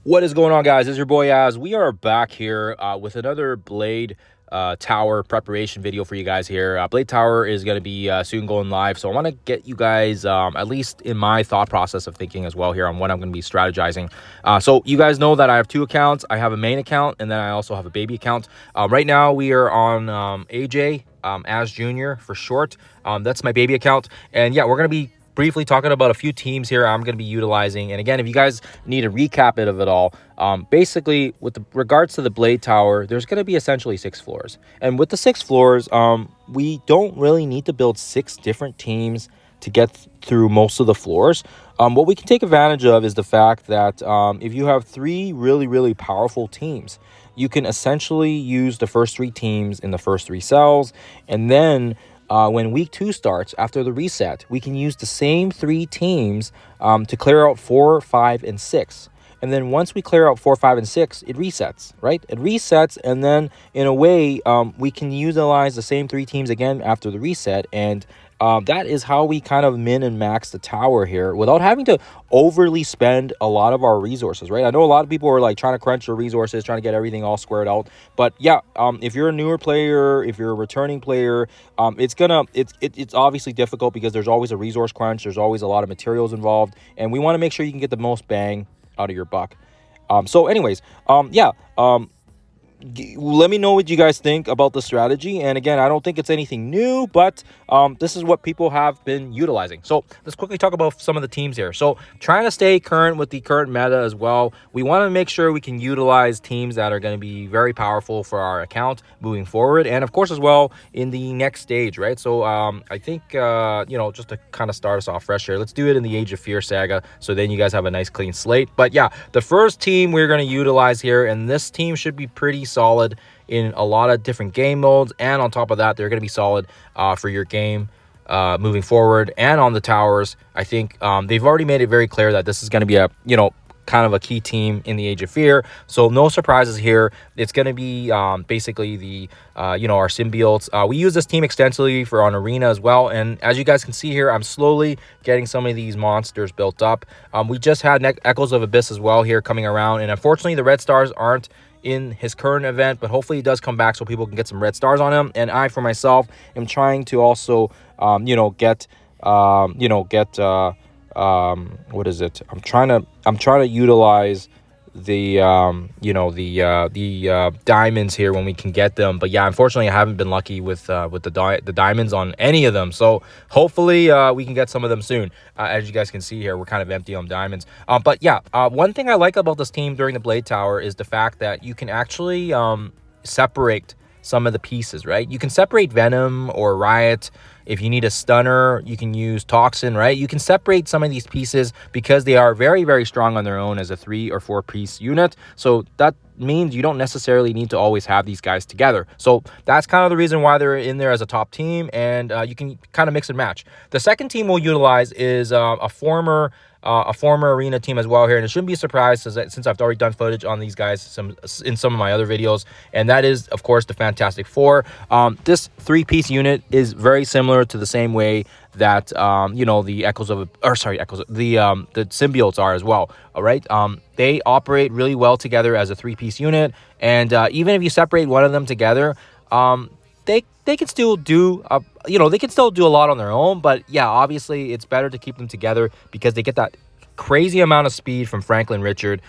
What is going on, guys? It's your boy Az. We are back here with another Blade Tower preparation video for you guys here. Blade Tower is going to be soon going live, so I want to get you guys at least in my thought process of thinking as well here on what I'm going to be strategizing. So you guys know that I have two accounts. I have a main account, and then I also have a baby account. Right now, we are on AJ, Az Jr. for short. That's my baby account, and yeah, we're going to be briefly talking about a few teams here I'm going to be utilizing. And again, if you guys need a recap of it all, basically with regards to the Blade Tower, there's going to be essentially 6 floors. And with the 6 floors, we don't really need to build 6 different teams to get through most of the floors. What we can take advantage of is the fact that if you have 3 really powerful teams, you can essentially use the first 3 teams in the first 3 cells, and then when week 2 starts, after the reset, we can use the same 3 teams to clear out 4, 5, and 6. And then once we clear out 4, 5, and 6, it resets, right? It resets, and then in a way, we can utilize the same 3 teams again after the reset, and that is how we kind of min and max the tower here without having to overly spend a lot of our resources, right? I know a lot of people are like trying to crunch their resources, trying to get everything all squared out. But yeah, if you're a newer player, if you're a returning player, it's obviously difficult because there's always a resource crunch. There's always a lot of materials involved, and we want to make sure you can get the most bang out of your buck. So anyways, let me know what you guys think about the strategy. And again, I don't think it's anything new, but this is what people have been utilizing. So let's quickly talk about some of the teams here. So trying to stay current with the current meta as well, we want to make sure we can utilize teams that are going to be very powerful for our account moving forward, and of course as well in the next stage, right? So I think just to kind of start us off fresh here, let's do it in the Age of Fear saga, so then you guys have a nice clean slate. But yeah, the first team we're going to utilize here, and this team should be pretty solid in a lot of different game modes, and on top of that, they're going to be solid for your game moving forward. And on the towers, I think they've already made it very clear that this is going to be a kind of a key team in the Age of Fear, so no surprises here. It's going to be basically the our Symbiotes. We use this team extensively for on Arena as well, and as you guys can see here, I'm slowly getting some of these monsters built up. We just had Echoes of Abyss as well here coming around, and unfortunately the red stars aren't in his current event, but hopefully he does come back so people can get some red stars on him. And I, for myself, am trying to also get what is it? I'm trying to utilize the diamonds here when we can get them. But yeah, unfortunately, I haven't been lucky with the diamonds on any of them. So hopefully we can get some of them soon. As you guys can see here, we're kind of empty on diamonds. But yeah, one thing I like about this team during the Blade Tower is the fact that you can actually separate some of the pieces, right? You can separate Venom or Riot. If you need a stunner, you can use Toxin, right? You can separate some of these pieces because they are very strong on their own as a 3 or 4 piece unit. So that means you don't necessarily need to always have these guys together. So that's kind of the reason why they're in there as a top team, and you can kind of mix and match. The second team we'll utilize is a former Arena team as well here, and it shouldn't be a surprise since I've already done footage on these guys in some of my other videos, and that is of course the Fantastic Four. This 3-piece unit is very similar to the same way that the Symbiotes are as well. All right, they operate really well together as a 3-piece unit, and even if you separate one of them together, they can still do they can still do a lot on their own. But yeah, obviously it's better to keep them together because they get that crazy amount of speed from Franklin Richard.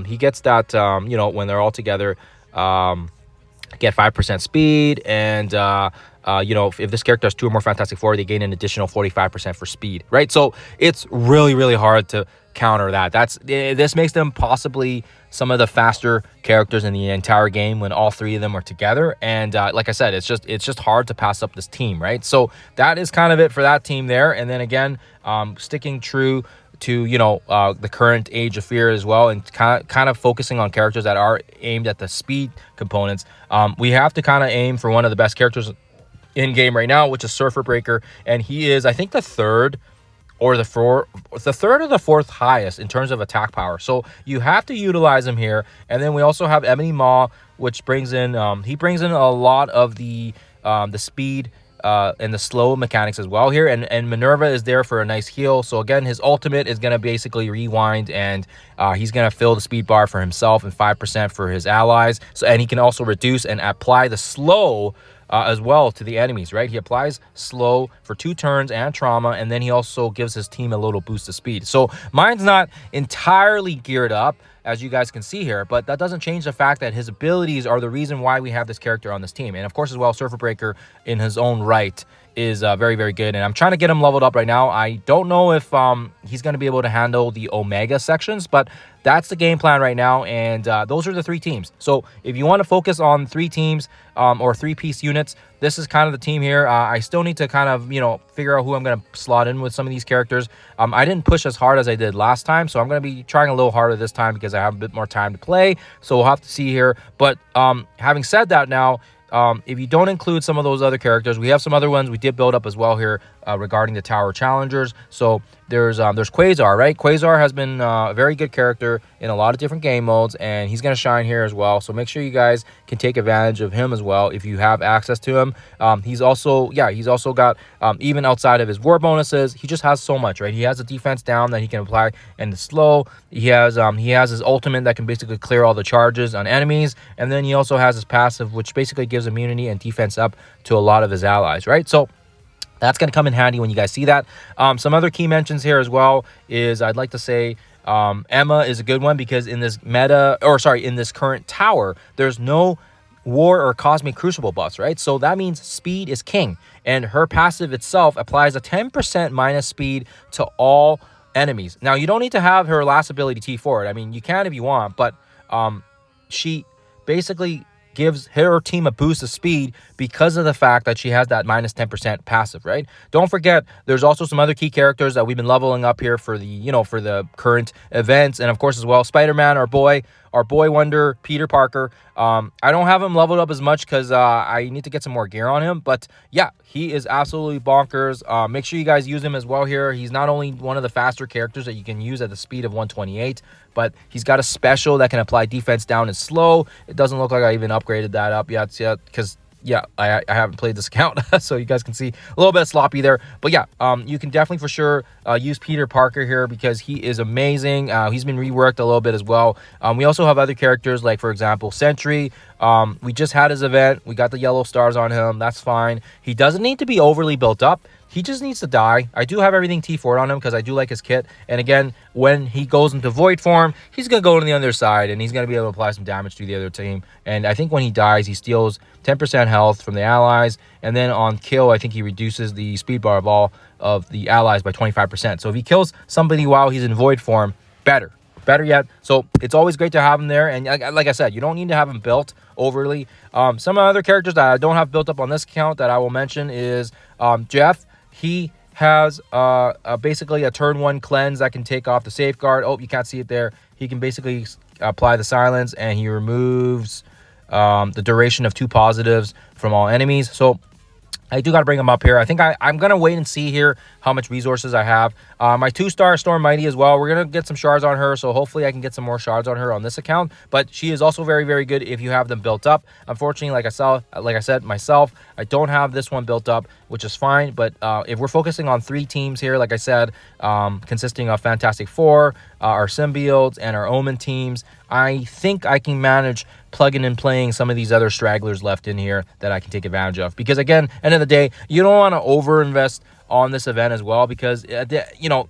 He gets that when they're all together, get 5% speed, and if this character has 2 or more Fantastic Four, they gain an additional 45% for speed, right? So it's really hard to counter that. This makes them possibly some of the faster characters in the entire game when all 3 of them are together. And like I said, it's just hard to pass up this team, right? So that is kind of it for that team there. And then again, sticking true to the current Age of Fear as well, and kind of focusing on characters that are aimed at the speed components. We have to kind of aim for one of the best characters in game right now, which is Surfer Breaker, and he is, I think, the third or the fourth highest in terms of attack power. So you have to utilize him here. And then we also have Ebony Maw, which brings in a lot of the speed and the slow mechanics as well here. And Minerva is there for a nice heal. So again, his ultimate is going to basically rewind, and he's going to fill the speed bar for himself and 5% for his allies. So, and he can also reduce and apply the slow as well to the enemies, right? He applies slow for 2 turns and trauma, and then he also gives his team a little boost of speed. So mine's not entirely geared up, as you guys can see here, but that doesn't change the fact that his abilities are the reason why we have this character on this team. And of course as well, Surfer Breaker in his own right is very, very good, and I'm trying to get him leveled up right now. I don't know if he's going to be able to handle the Omega sections, but that's the game plan right now, and those are the 3 teams. So if you want to focus on 3 teams or 3-piece units, this is kind of the team here. I still need to kind of, you know, figure out who I'm going to slot in with some of these characters. I didn't push as hard as I did last time, so I'm going to be trying a little harder this time because I have a bit more time to play, so we'll have to see here. But having said that now, if you don't include some of those other characters, we have some other ones we did build up as well here regarding the tower challengers. So there's Quasar, right? Quasar has been a very good character in a lot of different game modes, and he's going to shine here as well. So make sure you guys can take advantage of him as well if you have access to him. He's also got, even outside of his war bonuses, he just has so much, right? He has a defense down that he can apply and the slow. He has his ultimate that can basically clear all the charges on enemies, and then he also has his passive, which basically gives immunity and defense up to a lot of his allies, right? So that's going to come in handy when you guys see that. Some other key mentions here as well is I'd like to say Emma is a good one because in this in this current tower, there's no war or cosmic crucible buffs, right? So that means speed is king, and her passive itself applies a 10% minus speed to all enemies. Now, you don't need to have her last ability T forward. I mean, you can if you want, but she basically gives her team a boost of speed because of the fact that she has that minus 10% passive, right? Don't forget, there's also some other key characters that we've been leveling up here for the, you know, for the current events, and of course as well, Spider-Man, our boy wonder, Peter Parker. I don't have him leveled up as much because I need to get some more gear on him, but yeah, he is absolutely bonkers. Make sure you guys use him as well here. He's not only one of the faster characters that you can use at the speed of 128, but he's got a special that can apply defense down and slow. It doesn't look like I even upgraded that up yet because yeah, I haven't played this account, so you guys can see a little bit sloppy there. But yeah, you can definitely for sure use Peter Parker here because he is amazing. He's been reworked a little bit as well. We also have other characters like, for example, Sentry. We just had his event. We got the yellow stars on him. That's fine. He doesn't need to be overly built up. He just needs to die. I do have everything T4'd on him because I do like his kit. And again, when he goes into void form, he's going to go to the other side and he's going to be able to apply some damage to the other team. And I think when he dies, he steals 10% health from the allies. And then on kill, I think he reduces the speed bar of all of the allies by 25%. So if he kills somebody while he's in void form, better yet. So it's always great to have him there. And like I said, you don't need to have him built overly. Some other characters that I don't have built up on this account that I will mention is Jeff. He has basically a turn 1 cleanse that can take off the safeguard. Oh, you can't see it there. He can basically apply the silence, and he removes the duration of 2 positives from all enemies. So I do got to bring him up here. I think I'm going to wait and see here how much resources I have. My 2-star Storm Mighty as well. We're going to get some shards on her, so hopefully I can get some more shards on her on this account. But she is also very, very good if you have them built up. Unfortunately, like I said myself, I don't have this one built up, which is fine. But if we're focusing on 3 teams here, like I said, consisting of Fantastic Four, our Symbiotes, and our Omen teams, I think I can manage plugging and playing some of these other stragglers left in here that I can take advantage of. Because again, end of the day, you don't want to over-invest on this event as well, because you know,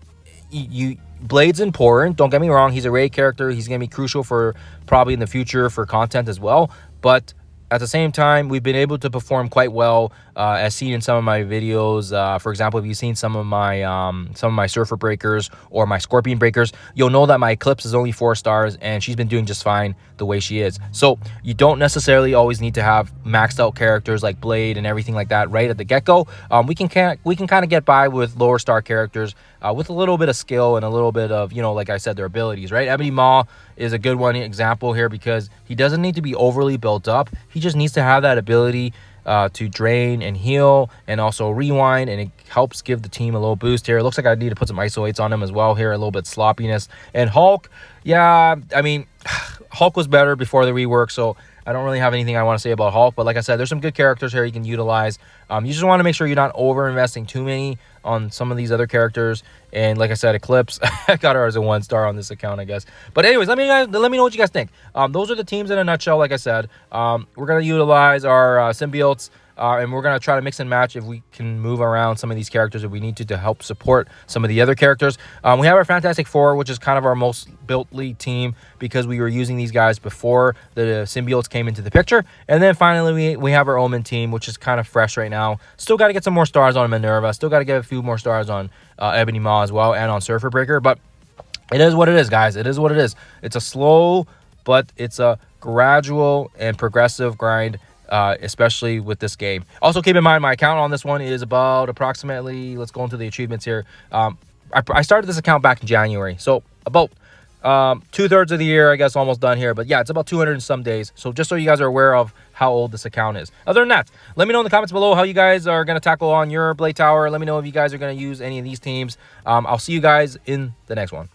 Blade's important, don't get me wrong. He's a raid character. He's going to be crucial for probably in the future for content as well. But at the same time, we've been able to perform quite well, as seen in some of my videos. For example, if you've seen some of my Surfer Breakers or my Scorpion Breakers, you'll know that my Eclipse is only 4 stars, and she's been doing just fine the way she is. So you don't necessarily always need to have maxed out characters like Blade and everything like that right at the get-go. We can kind of get by with lower star characters with a little bit of skill and a little bit of, you know, like I said, their abilities, right? Ebony Maw is a good one example here because he doesn't need to be overly built up. He just needs to have that ability to drain and heal and also rewind, and it helps give the team a little boost here. It looks like I need to put some isolates on him as well here, a little bit sloppiness. And Hulk, yeah, I mean, Hulk was better before the rework, so I don't really have anything I want to say about Hulk, but like I said, there's some good characters here you can utilize. You just want to make sure you're not over investing too many on some of these other characters. And like I said, Eclipse, I got her as a 1-star on this account, I guess. But anyways, let me know what you guys think. Those are the teams in a nutshell. Like I said, we're gonna utilize our symbiotes. And we're going to try to mix and match if we can move around some of these characters if we need to help support some of the other characters. We have our Fantastic Four, which is kind of our most built lead team because we were using these guys before the symbiotes came into the picture. And then finally, we have our Omen team, which is kind of fresh right now. Still got to get some more stars on Minerva. Still got to get a few more stars on Ebony Maw as well and on Surfer Breaker. But it is what it is, guys. It is what it is. It's a slow, but it's a gradual and progressive grind. Especially with this game. Also, keep in mind, my account on this one is about approximately, let's go into the achievements here. I started this account back in January. So about 2/3 of the year, I guess, almost done here. But yeah, it's about 200 and some days. So just so you guys are aware of how old this account is. Other than that, let me know in the comments below how you guys are going to tackle on your Blade Tower. Let me know if you guys are going to use any of these teams. I'll see you guys in the next one.